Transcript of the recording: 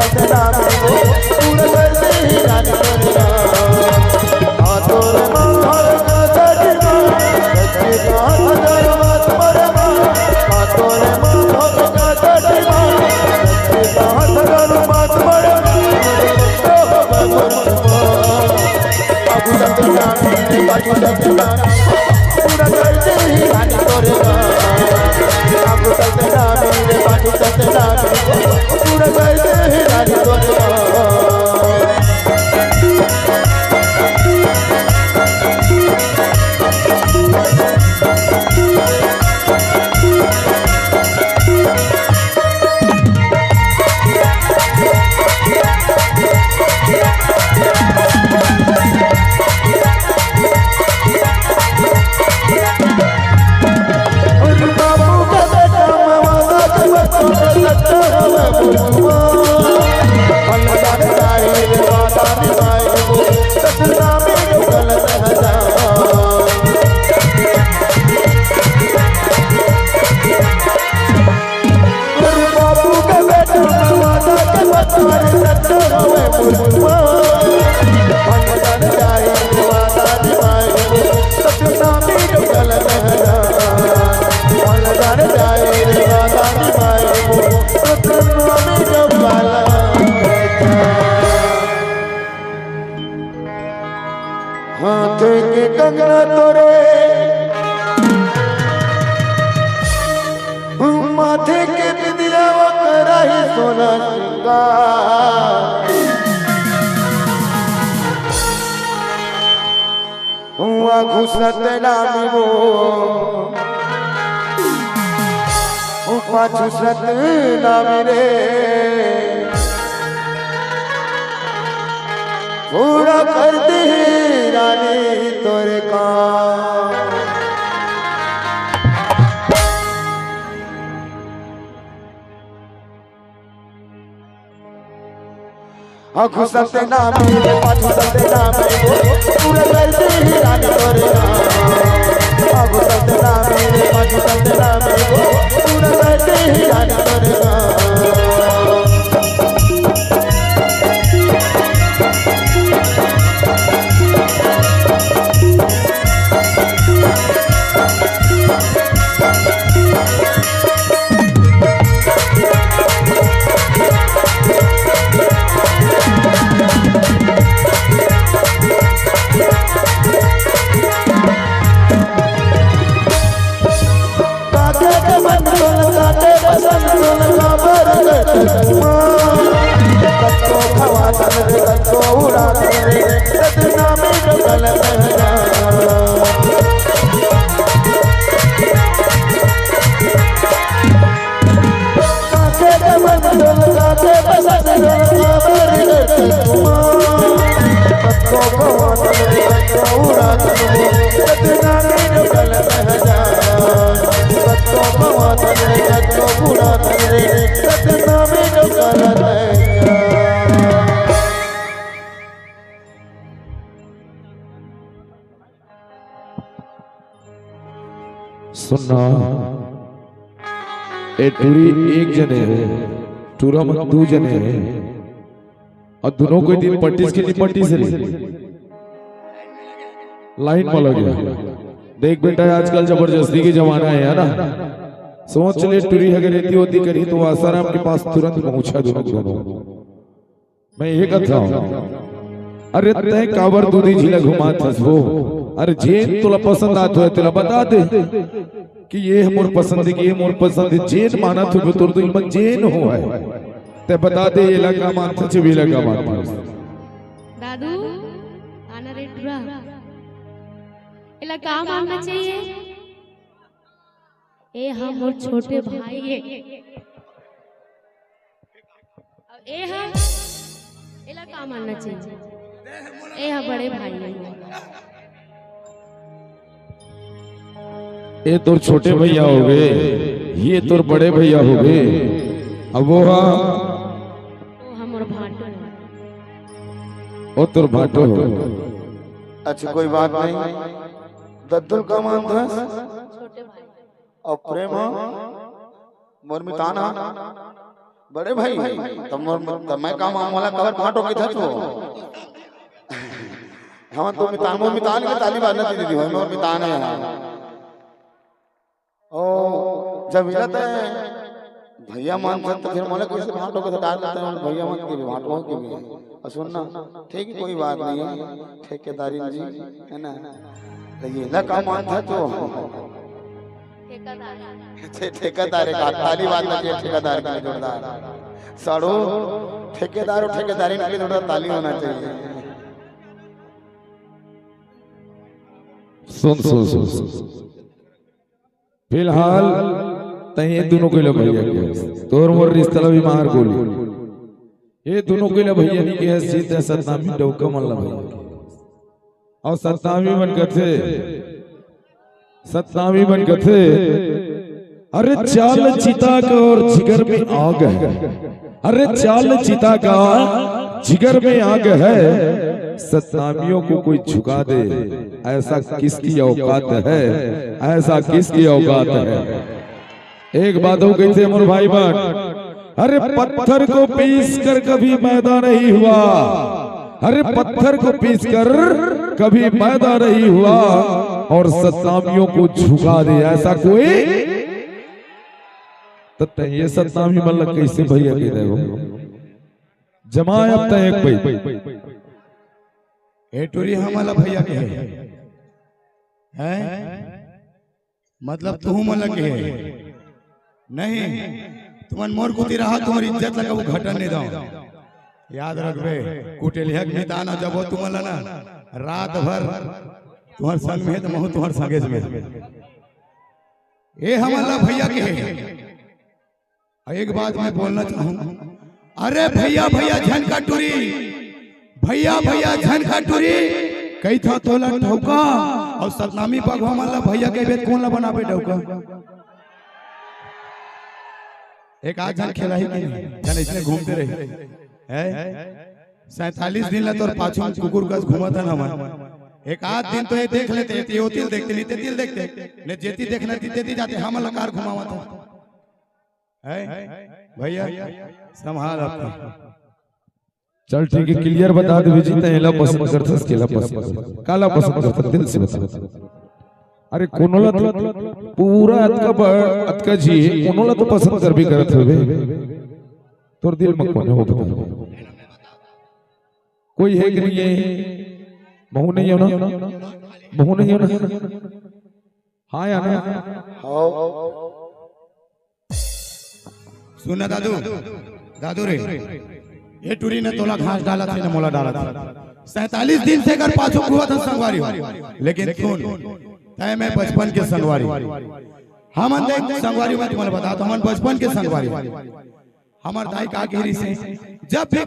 चलते नाम को पूरा करते ही रानी तोरे हाथों में मार का चढ़ना सच्ची बात अगर बात मरना हाथों में मार का चढ़ना सच्ची बात अगर बात मरना बाबू चलते नाम बाबू चलते नाम पूरा करते ही रानी तोरे बाबू चलते नाम बाबू चलते नाम पूरा करते ही रानी तोरे हाथ के कंगना तोरे माथे के बिंदिया कराही सोना श्रृंगार हुआ घुसत नामी वो पाछुसत नामी रे पूरा कर दे रानी तोरे काम घुसत नामी रे पाछुसत नामी पूरा कर दे रानी तोरे काम घुसत नामी रे पाछुसत नामी पूरा कर दे रानी तोरे काम सुनना ए टूरी एक जने है टूरा मत दो जने है और दोनों को दिन पट्टीस की पट्टी से लाइन में लग गया। देख बेटा आजकल जबरदस्ती की जमाना है ना, सोच ले टूरी अगर रहती होती करी तो आसाराम के पास तुरंत पहुंचा दोनों। मैं ये कहता हूँ अरे तय कावर दूधी झीला घुमा थसबो अरे जेन तुला पसंद आतो है तुला बता दे कि ये मोर पसंद की ये मोर पसंद जेन माना तो तोर दिल में जेन हो है ते बता दे ये लगा मानत छ भी लगा मानत दादू आना रे टुरा इला का मानना चाहिए ए हम मोर छोटे भाई है अब ए हम इला का मानना चाहिए ए हम बड़े भाई है ये तोर छोटे भैया हो गए ये तोर बड़े भैया हो गए अब वो हमर भाटो ओ तोर भाटो हो। अच्छा कोई बात नहीं दद्दुल का मान था छोटे भाई और प्रेम मोर मिताना बड़े भाई तब मैं काम मोला कवर फाटो के था तो हम तो मितान के ताली बांधना दीदी भाई मैं मितान है ओ जब मिलता है भैया मान तो फिर मोला कैसे फाटो के डाल देते हैं भैया मान के भी फाटो के भी और सुनना ठीक है कोई बात नहीं है ठेकेदारी जी है ना तो ये ना काम मान था तो ठेकेदार का ताली बांधना चाहिए ठेकेदार के लिए जोरदार साड़ो ठेकेदार और ठेकेदारी के लिए जोरदार ताली होना चाहिए सुन फिलहाल तही दोनों के लिए भैया के तोर मोर रिश्ता भी मार गोली ये दोनों के लिए भैया नहीं के हैसियत है सतनामी डौका मल्ला भैया और सतनामी बनकर थे अरे चाल चिता का और जिगर में आग है अरे चाल चिता का जिगर में आग है सतनामियों को कोई झुका दे ऐसा किसकी औकात है ऐसा किसकी औकात है। एक बात हो गई थी मोर भाई बहन अरे पत्थर को पीस कर कभी मैदा नहीं हुआ अरे पत्थर को पीस कर कभी मैदा नहीं हुआ और सतनामियों को झुका दे ऐसा कोई तो ये सतनामी मतलब कैसे भैया के रहे हो जमाए अब तक एक भाई ए टूरी हमारा भैया के है मतलब तू मला के है नहीं तुमन मोर कुती रहा तुम्हारी इज्जत लगा वो घटन नहीं दो याद रखबे कुटेलिया के दाना जब तुमला ना रात भर तुम्हार संग में तो महू तुम्हार संगे में ए हमारा भैया के है। एक बात मैं बोलना चाहूँ अरे भैया भैया झनका टूरी भैया झनका टूरी कई था तोला ठौका और सतनामी पगवा माला भैया के बेत कौन ला बनाबे ठौका एक आज जन खेला ही नहीं जन इसने घूमते रहे है 47 दिन ला तोर पाछू कुकुर का घुमा था ना एक आध दिन तो ये देख लेते ये तिल देखते नहीं तिल देखते ले जेती देखना तेती जाते हम लकार घुमावा था भैया संभाल अपना चल ठीक है क्लियर बता दे जीते हेला पसंद करथस केला पसंद काला पसंद करथस दिल से बता अरे कोनोला तो पूरा अतका जी कोनोला तो पसंद कर भी करत होबे तोर दिल में कोने हो बता कोई है कि नहीं है बहु नहीं है ना बहु नहीं है ना हाँ या ना सुनना दादू रे ये टूरी ने तोला घास डाला था मोला डाला था 47 दिन से कर पाछो हुआ था संगवारी लेकिन सुन तय मैं बचपन के संगवारी हम देख संगवारी में तुम्हें बताता हम बचपन के संगवारी हमार दाई का घेरी से जब भी